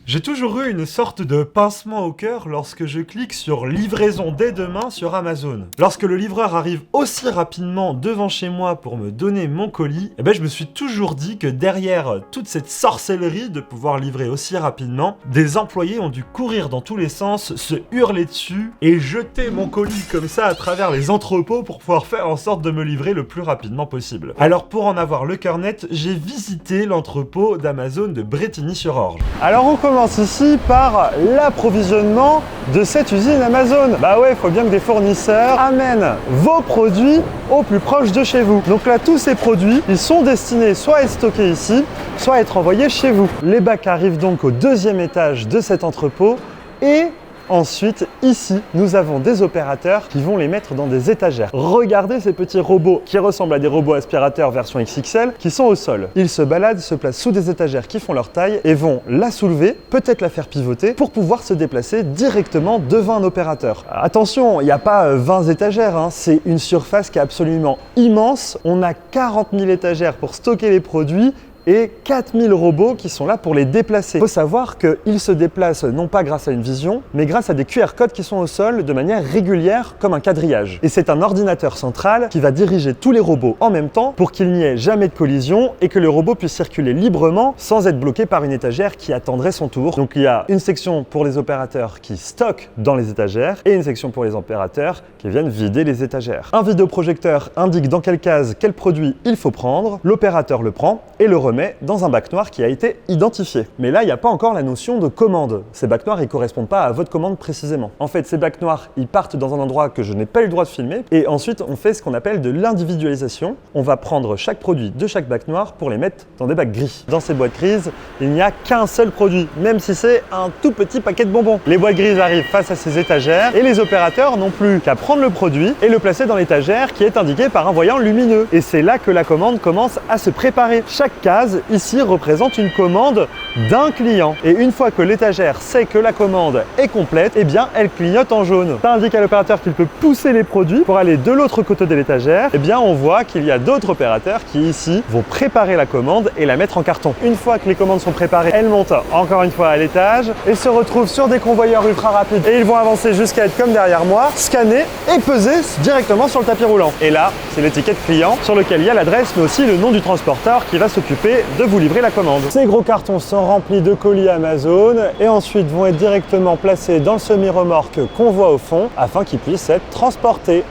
J'ai toujours eu une sorte de pincement au cœur lorsque je clique sur livraison dès demain sur Amazon. Lorsque le livreur arrive aussi rapidement devant chez moi pour me donner mon colis, je me suis toujours dit que derrière toute cette sorcellerie de pouvoir livrer aussi rapidement, des employés ont dû courir dans tous les sens, se hurler dessus et jeter mon colis comme ça à travers les entrepôts pour pouvoir faire en sorte de me livrer le plus rapidement possible. Alors pour en avoir le cœur net, j'ai visité l'entrepôt d'Amazon de Brétigny-sur-Orge. Alors on commence ici par l'approvisionnement de cette usine Amazon. Bah ouais, il faut bien que des fournisseurs amènent vos produits au plus proche de chez vous. Donc là, tous ces produits, ils sont destinés soit à être stockés ici, soit à être envoyés chez vous. Les bacs arrivent donc au deuxième étage de cet entrepôt et ensuite, ici, nous avons des opérateurs qui vont les mettre dans des étagères. Regardez ces petits robots qui ressemblent à des robots aspirateurs version XXL qui sont au sol. Ils se baladent, se placent sous des étagères qui font leur taille et vont la soulever, peut-être la faire pivoter pour pouvoir se déplacer directement devant un opérateur. Attention, il n'y a pas 20 étagères, hein. C'est une surface qui est absolument immense. On a 40 000 étagères pour stocker les produits et 4000 robots qui sont là pour les déplacer. Il faut savoir qu'ils se déplacent non pas grâce à une vision, mais grâce à des QR codes qui sont au sol de manière régulière comme un quadrillage. Et c'est un ordinateur central qui va diriger tous les robots en même temps pour qu'il n'y ait jamais de collision et que le robot puisse circuler librement sans être bloqué par une étagère qui attendrait son tour. Donc il y a une section pour les opérateurs qui stockent dans les étagères et une section pour les opérateurs qui viennent vider les étagères. Un vidéoprojecteur indique dans quelle case quel produit il faut prendre, l'opérateur le prend et le remet dans un bac noir qui a été identifié. Mais là, il n'y a pas encore la notion de commande. Ces bacs noirs, ils ne correspondent pas à votre commande précisément. En fait, ces bacs noirs, ils partent dans un endroit que je n'ai pas eu le droit de filmer et ensuite, on fait ce qu'on appelle de l'individualisation. On va prendre chaque produit de chaque bac noir pour les mettre dans des bacs gris. Dans ces boîtes grises, il n'y a qu'un seul produit, même si c'est un tout petit paquet de bonbons. Les boîtes grises arrivent face à ces étagères et les opérateurs n'ont plus qu'à prendre le produit et le placer dans l'étagère qui est indiquée par un voyant lumineux. Et c'est là que la commande commence à se préparer. Chaque case ici représente une commande d'un client. Et une fois que l'étagère sait que la commande est complète, elle clignote en jaune. Ça indique à l'opérateur qu'il peut pousser les produits pour aller de l'autre côté de l'étagère. On voit qu'il y a d'autres opérateurs qui ici vont préparer la commande et la mettre en carton. Une fois que les commandes sont préparées, elles montent encore une fois à l'étage et se retrouvent sur des convoyeurs ultra rapides. Et ils vont avancer jusqu'à être comme derrière moi, scanner et peser directement sur le tapis roulant. Et là, c'est l'étiquette client sur lequel il y a l'adresse mais aussi le nom du transporteur qui va s'occuper de vous livrer la commande. Ces gros cartons sont remplis de colis Amazon et ensuite vont être directement placés dans le semi-remorque qu'on voit au fond afin qu'ils puissent être transportés.